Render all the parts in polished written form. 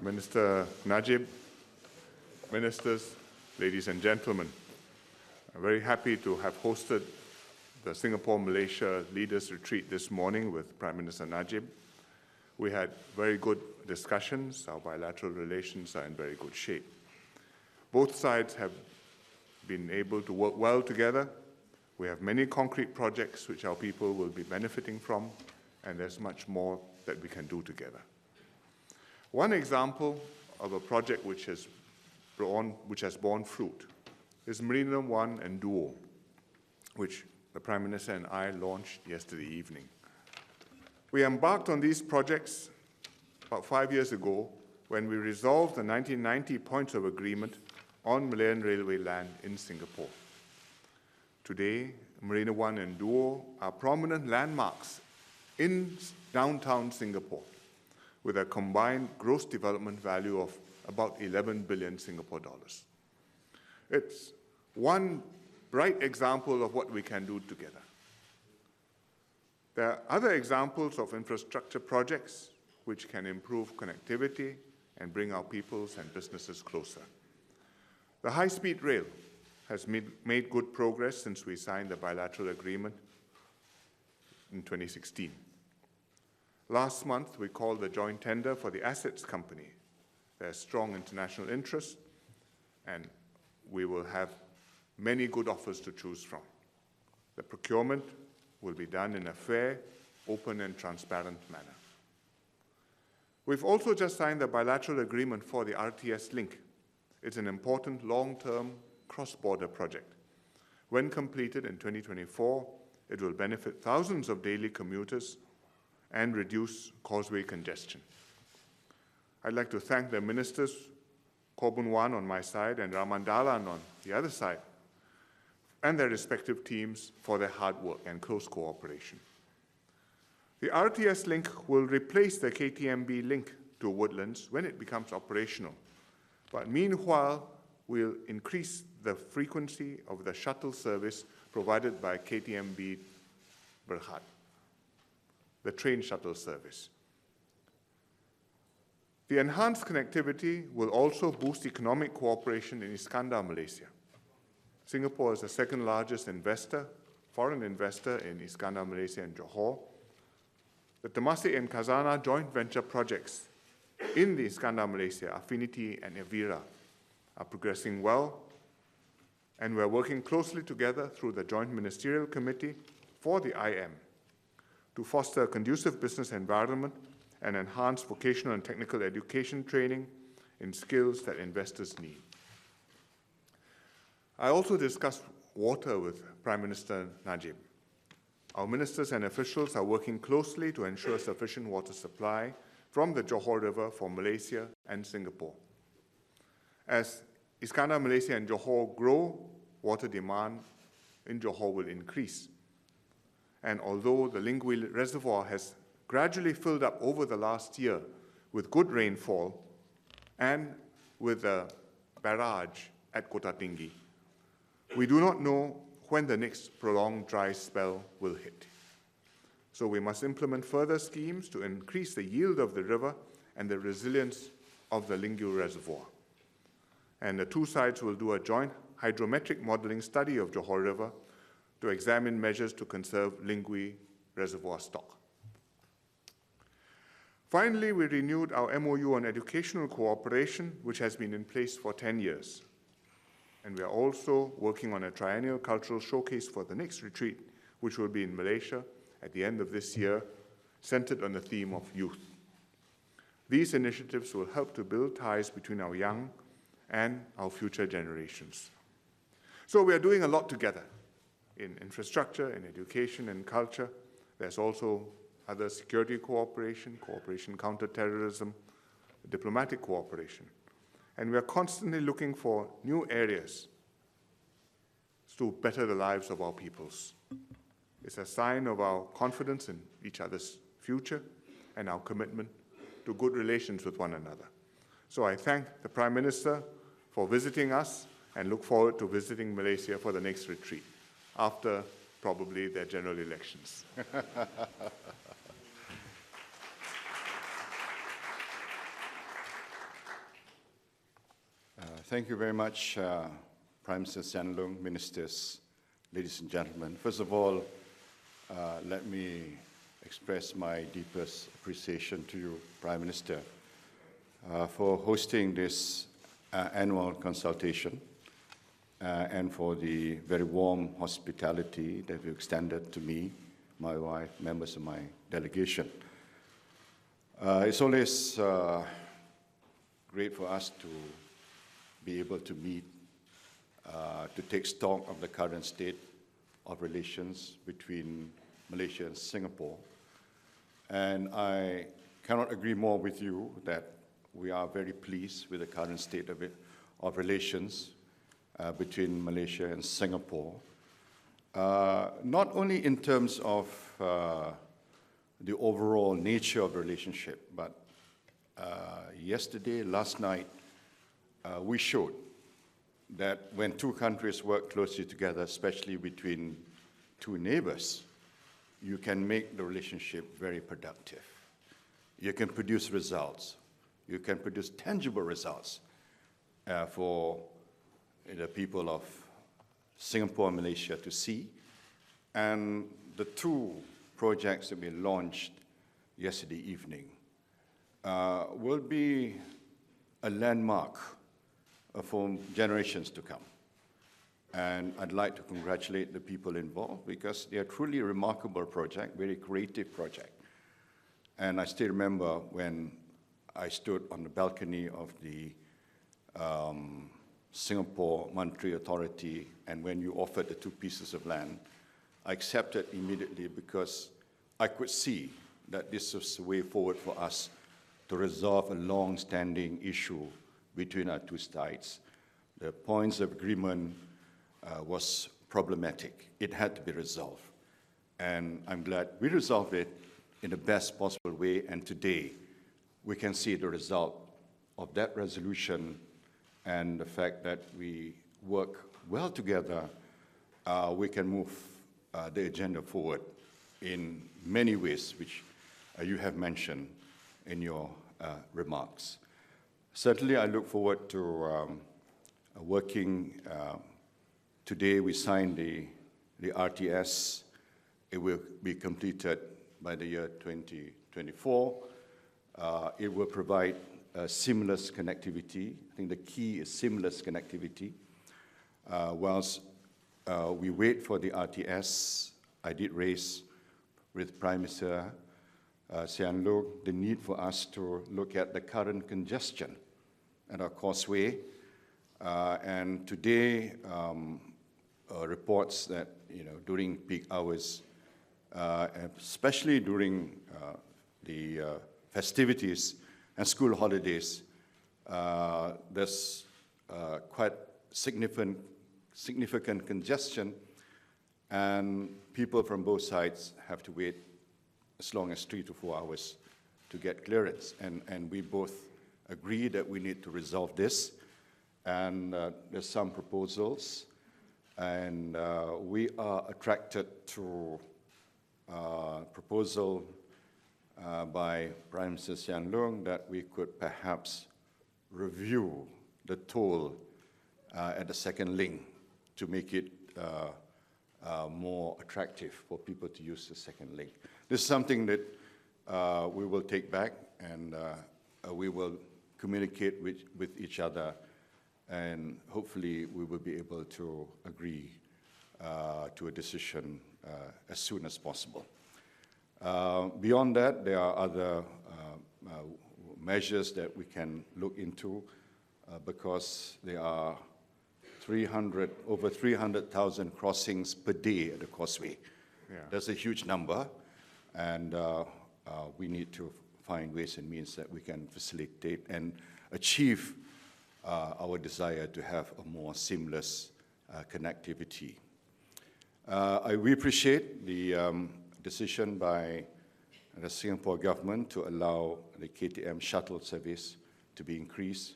Minister Najib, ministers, ladies and gentlemen, I'm very happy to have hosted the Singapore-Malaysia Leaders Retreat this morning with Prime Minister Najib. We had very good discussions. Our bilateral relations are in very good shape. Both sides have been able to work well together. We have many concrete projects which our people will be benefiting from, and there's much more that we can do together. One example of a project which has borne fruit is Marina 1 and Duo, which the Prime Minister and I launched yesterday evening. We embarked on these projects about 5 years ago when we resolved the 1990 points of agreement on Malayan Railway land in Singapore. Today, Marina 1 and Duo are prominent landmarks in downtown Singapore, with a combined gross development value of about 11 billion Singapore dollars. It's one bright example of what we can do together. There are other examples of infrastructure projects which can improve connectivity and bring our peoples and businesses closer. The high-speed rail has made good progress since we signed the bilateral agreement in 2016. Last month, we called the joint tender for the assets company. There's strong international interest, and we will have many good offers to choose from. The procurement will be done in a fair, open, and transparent manner. We've also just signed the bilateral agreement for the RTS link. It's an important long-term cross-border project. When completed in 2024, it will benefit thousands of daily commuters and reduce causeway congestion. I'd like to thank the ministers, Koh Boon Wan on my side and Raman Dalan on the other side, and their respective teams for their hard work and close cooperation. The RTS link will replace the KTMB link to Woodlands when it becomes operational, but meanwhile, we'll increase the frequency of the shuttle service provided by KTMB Berhad, the train shuttle service. The enhanced connectivity will also boost economic cooperation in Iskandar, Malaysia. Singapore is the second largest foreign investor in Iskandar, Malaysia and Johor. The Temasek and Khazanah joint venture projects in the Iskandar, Malaysia, Affinity and Evira, are progressing well, and we're working closely together through the Joint Ministerial Committee for the IM to foster a conducive business environment and enhance vocational and technical education training in skills that investors need. I also discussed water with Prime Minister Najib. Our ministers and officials are working closely to ensure sufficient water supply from the Johor River for Malaysia and Singapore. As Iskandar, Malaysia and Johor grow, water demand in Johor will increase. And although the Lingui Reservoir has gradually filled up over the last year with good rainfall and with a barrage at Kota Tinggi, we do not know when the next prolonged dry spell will hit. So we must implement further schemes to increase the yield of the river and the resilience of the Lingui Reservoir. And the two sides will do a joint hydrometric modeling study of Johor River to examine measures to conserve Lingui Reservoir stock. Finally, we renewed our MOU on educational cooperation, which has been in place for 10 years. And we are also working on a triennial cultural showcase for the next retreat, which will be in Malaysia at the end of this year, centered on the theme of youth. These initiatives will help to build ties between our young and our future generations. So we are doing a lot together in infrastructure, in education and culture. There's also other security cooperation, counter-terrorism, diplomatic cooperation. And we are constantly looking for new areas to better the lives of our peoples. It's a sign of our confidence in each other's future and our commitment to good relations with one another. So I thank the Prime Minister for visiting us and look forward to visiting Malaysia for the next retreat, after probably their general elections. Thank you very much, Prime Minister Hsien Loong, ministers, ladies and gentlemen. First of all, let me express my deepest appreciation to you, Prime Minister, for hosting this annual consultation and for the very warm hospitality that you extended to me, my wife, members of my delegation. It's always great for us to be able to meet, to take stock of the current state of relations between Malaysia and Singapore. And I cannot agree more with you that we are very pleased with the current state of relations between Malaysia and Singapore, not only in terms of the overall nature of the relationship, but last night, we showed that when two countries work closely together, especially between two neighbors, you can make the relationship very productive. You can produce results. You can produce tangible results for the people of Singapore and Malaysia to see. And the two projects that we launched yesterday evening will be a landmark for generations to come. And I'd like to congratulate the people involved because they are truly a remarkable project, very creative project. And I still remember when I stood on the balcony of the Singapore Monetary Authority, and when you offered the two pieces of land, I accepted immediately because I could see that this was the way forward for us to resolve a long-standing issue between our two sides. The points of agreement was problematic. It had to be resolved. And I'm glad we resolved it in the best possible way, and today we can see the result of that resolution and the fact that we work well together, we can move the agenda forward in many ways, which you have mentioned in your remarks. Certainly, I look forward to working. Today, we signed the RTS. It will be completed by the year 2024. It will provide seamless connectivity. I think the key is seamless connectivity. Whilst we wait for the RTS, I did raise with Prime Minister Hsien Loong the need for us to look at the current congestion at our causeway. And today, reports that during peak hours, especially during the festivities and school holidays, there's quite significant congestion, and people from both sides have to wait as long as 3 to 4 hours to get clearance. And we both agree that we need to resolve this. And there's some proposals, and we are attracted to proposal by Prime Minister Hsien Loong that we could perhaps review the toll at the second link to make it more attractive for people to use the second link. This is something that we will take back, and we will communicate with each other, and hopefully we will be able to agree to a decision as soon as possible. Beyond that, there are other measures that we can look into because there are over 300,000 crossings per day at the causeway. Yeah. That's a huge number, and we need to find ways and means that we can facilitate and achieve our desire to have a more seamless connectivity. We appreciate the decision by the Singapore government to allow the KTM shuttle service to be increased.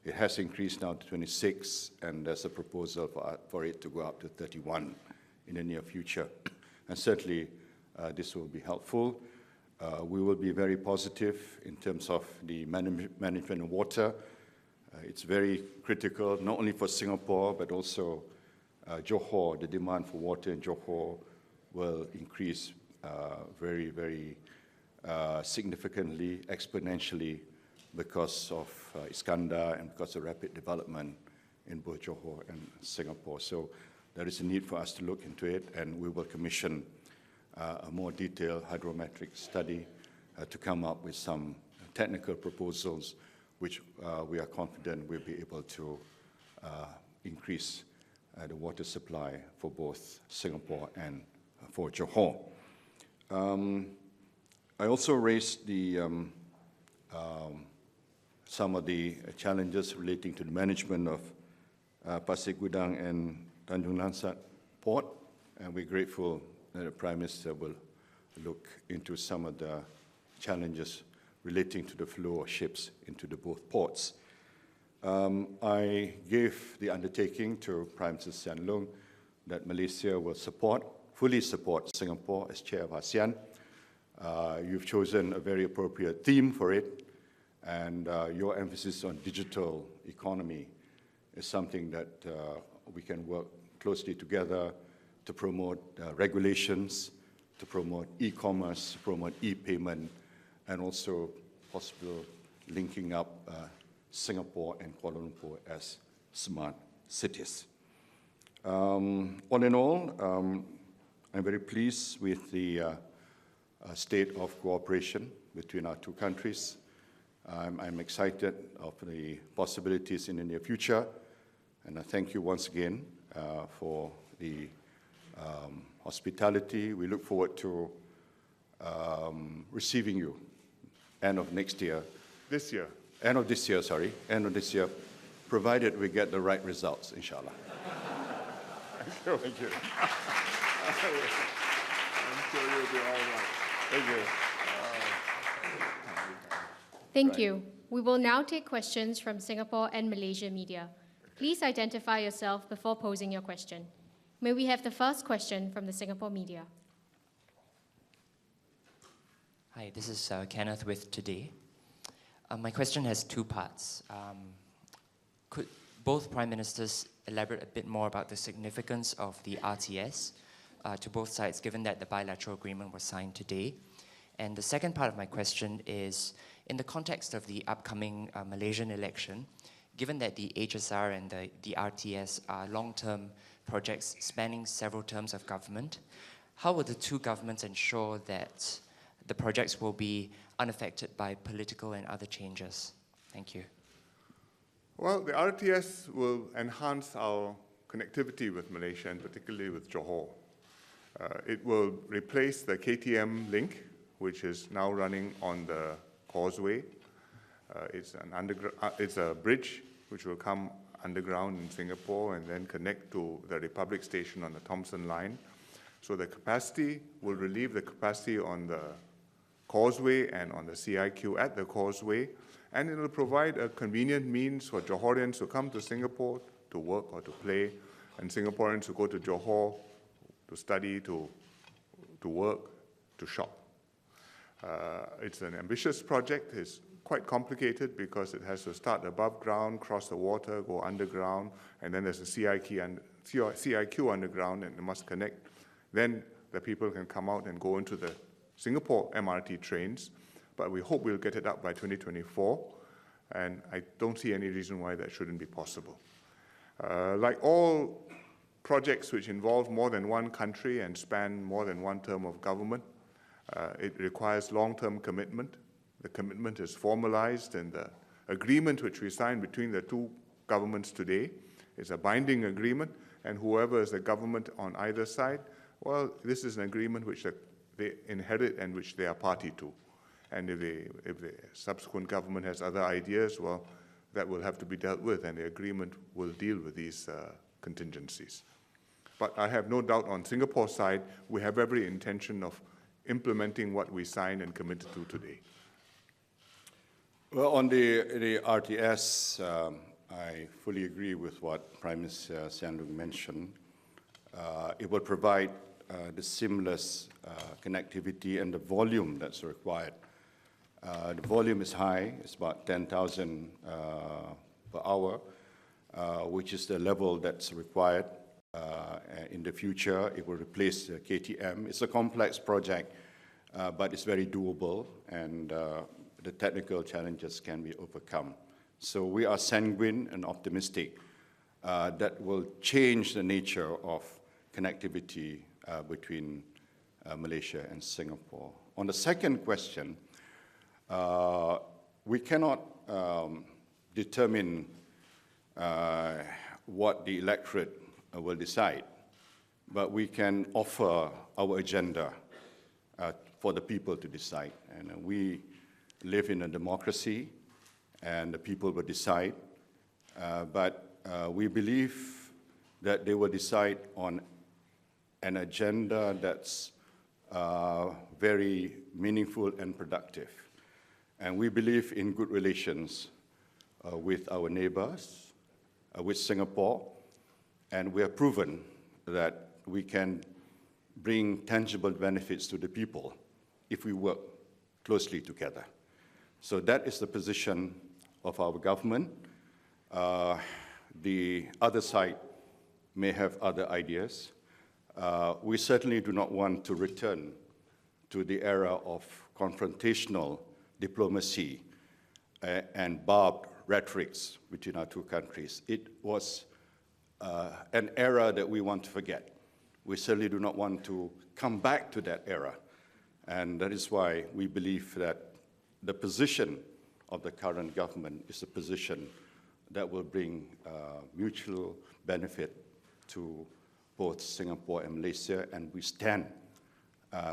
It has increased now to 26, and there's a proposal for it to go up to 31 in the near future. And certainly, this will be helpful. We will be very positive in terms of the management of water. It's very critical, not only for Singapore, but also Johor. The demand for water in Johor will increase very significantly, exponentially, because of Iskandar and because of rapid development in both Johor and Singapore. So there is a need for us to look into it, and we will commission a more detailed hydrometric study to come up with some technical proposals which we are confident we'll be able to increase the water supply for both Singapore and for Johor. I also raised the, some of the challenges relating to the management of Pasir Gudang and Tanjung Lansat Port, and we're grateful that the Prime Minister will look into some of the challenges relating to the flow of ships into the both ports. I gave the undertaking to Prime Minister Hsien Loong that Malaysia will fully support Singapore as chair of ASEAN. You've chosen a very appropriate theme for it, and your emphasis on digital economy is something that we can work closely together to promote regulations, to promote e-commerce, to promote e-payment, and also possible linking up Singapore and Kuala Lumpur as smart cities. All in all, I'm very pleased with the state of cooperation between our two countries. I'm excited of the possibilities in the near future, and I thank you once again for the hospitality. We look forward to receiving you end of next year. This year. End of this year, sorry. End of this year, provided we get the right results, inshallah. Thank you. I'm sure you'll be all right. Thank you. Thank you. We will now take questions from Singapore and Malaysia media. Please identify yourself before posing your question. May we have the first question from the Singapore media? Hi, this is Kenneth with Today. My question has two parts. Could both Prime Ministers elaborate a bit more about the significance of the RTS to both sides, given that the bilateral agreement was signed today? And the second part of my question is, in the context of the upcoming Malaysian election, given that the HSR and the RTS are long-term projects spanning several terms of government, how will the two governments ensure that the projects will be unaffected by political and other changes? Thank you. Well, the RTS will enhance our connectivity with Malaysia, and particularly with Johor. It will replace the KTM link, which is now running on the causeway. It's a bridge which will come underground in Singapore and then connect to the Republic Station on the Thomson line. So the capacity will relieve the capacity on the causeway and on the CIQ at the causeway, and it will provide a convenient means for Johorians to come to Singapore to work or to play, and Singaporeans who go to Johor to study, to work, to shop. It's an ambitious project. It's quite complicated because it has to start above ground, cross the water, go underground, and then there's a CIQ underground, and it must connect. Then the people can come out and go into the Singapore MRT trains, but we hope we'll get it up by 2024, and I don't see any reason why that shouldn't be possible. Like all projects which involve more than one country and span more than one term of government, it requires long-term commitment. The commitment is formalized, and the agreement which we signed between the two governments today is a binding agreement, and whoever is the government on either side, well, this is an agreement which they inherit and which they are party to. And if the subsequent government has other ideas, well, that will have to be dealt with, and the agreement will deal with these contingencies. But I have no doubt on Singapore's side, we have every intention of implementing what we signed and committed to today. Well, on the RTS, I fully agree with what Prime Minister Hsien Loong mentioned. It will provide the seamless connectivity and the volume that's required. The volume is high. It's about 10,000 per hour, which is the level that's required. In the future, it will replace KTM. It's a complex project, but it's very doable, and the technical challenges can be overcome. So we are sanguine and optimistic that will change the nature of connectivity between Malaysia and Singapore. On the second question, we cannot determine what the electorate will decide, but we can offer our agenda for the people to decide. And we live in a democracy, and the people will decide. But we believe that they will decide on an agenda that's very meaningful and productive. And we believe in good relations with our neighbors, with Singapore, and we have proven that we can bring tangible benefits to the people if we work closely together. So that is the position of our government. The other side may have other ideas. We certainly do not want to return to the era of confrontational diplomacy and barbed rhetorics between our two countries. It was an era that we want to forget. We certainly do not want to come back to that era. And that is why we believe that the position of the current government is a position that will bring mutual benefit to both Singapore and Malaysia, and we stand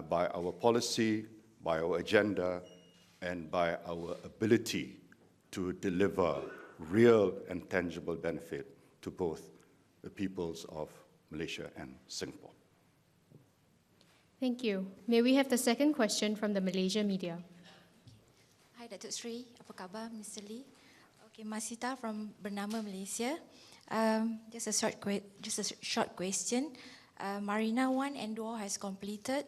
by our policy, by our agenda, and by our ability to deliver real and tangible benefit to both the peoples of Malaysia and Singapore. Thank you. May we have the second question from the Malaysia media? Hi, Datuk Sri. Apa khabar, Mr. Lee? Okay, Masita from Bernama Malaysia. Just a short question. Marina 1 and 2 has completed.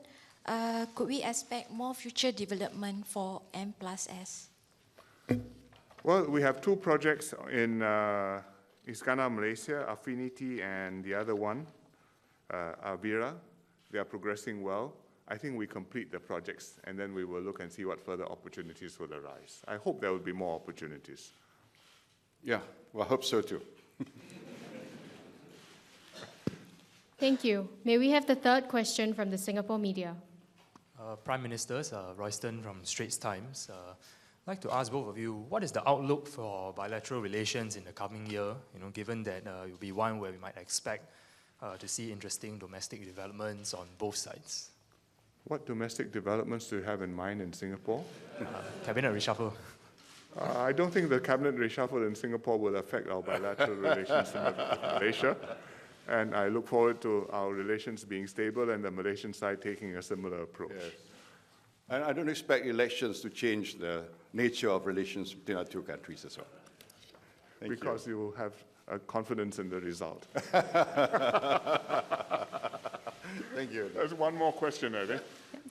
Could we expect more future development for M+S? Well, we have two projects in Iskandar, Malaysia, Affinity, and the other one, Avira. They are progressing well. I think we complete the projects, and then we will look and see what further opportunities will arise. I hope there will be more opportunities. Yeah, well, I hope so too. Thank you. May we have the third question from the Singapore media? Prime Ministers, Royston from Straits Times. I'd like to ask both of you, what is the outlook for bilateral relations in the coming year, given that it will be one where we might expect to see interesting domestic developments on both sides? What domestic developments do you have in mind in Singapore? Cabinet reshuffle. I don't think the cabinet reshuffle in Singapore will affect our bilateral relations with Malaysia. And I look forward to our relations being stable and the Malaysian side taking a similar approach. Yes. And I don't expect elections to change the nature of relations between our two countries as well. Because you have confidence in the result. Thank you. There's one more question, I think.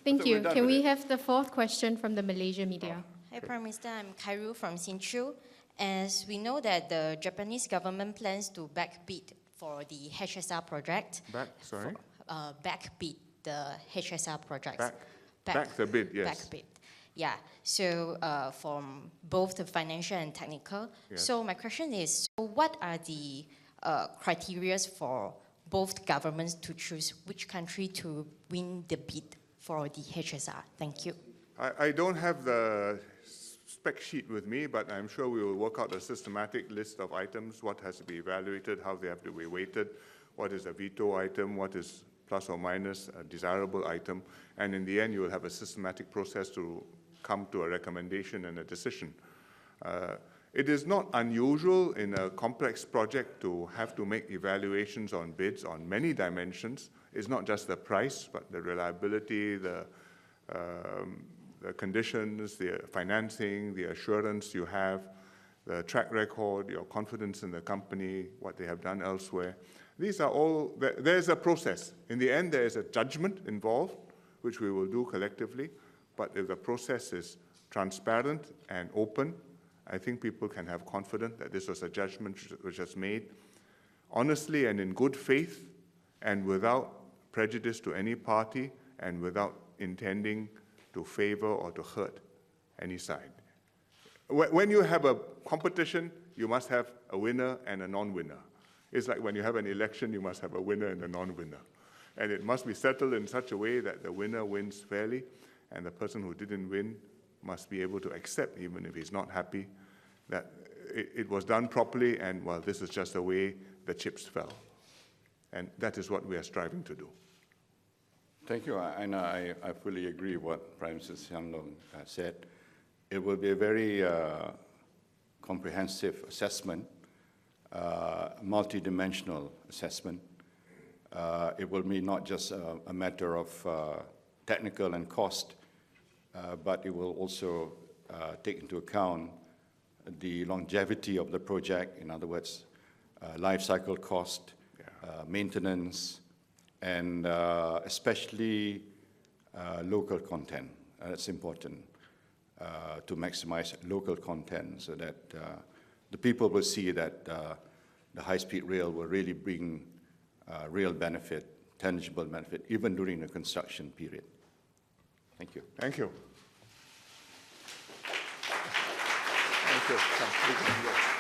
Thank you. Can we have the fourth question from the Malaysia media? Hi, Prime Minister. I'm Kairu from Sinchu. As we know that the Japanese government plans to backbid for the HSR project. Backbid the HSR projects. Back the bid, yes. Backbid. Yeah. So from both the financial and technical. Yes. So my question is, so what are the criteria for both governments to choose which country to win the bid for the HSR? Thank you. I don't have the spec sheet with me, but I'm sure we will work out a systematic list of items, what has to be evaluated, how they have to be weighted, what is a veto item, what is plus or minus a desirable item, and in the end you will have a systematic process to come to a recommendation and a decision. It is not unusual in a complex project to have to make evaluations on bids on many dimensions. It's not just the price, but the reliability, the conditions, the financing, the assurance you have, the track record, your confidence in the company, what they have done elsewhere. These are all, there's a process. In the end, there is a judgment involved, which we will do collectively, but if the process is transparent and open, I think people can have confidence that this was a judgment which was made honestly and in good faith and without prejudice to any party and without intending to favor or to hurt any side. When you have a competition, you must have a winner and a non-winner. It's like when you have an election, you must have a winner and a non-winner. And it must be settled in such a way that the winner wins fairly, and the person who didn't win must be able to accept, even if he's not happy, that it was done properly, and, well, this is just the way the chips fell. And that is what we are striving to do. Thank you, and I fully agree what Prime Minister Hsien Loong said. It will be a very comprehensive assessment, multidimensional assessment. It will be not just a matter of technical and cost, but it will also take into account the longevity of the project, in other words, life cycle cost, maintenance, and especially local content. That's important to maximize local content so that the people will see that the high-speed rail will really bring real benefit, tangible benefit, even during the construction period. Thank you. Thank you. Thank you. Come,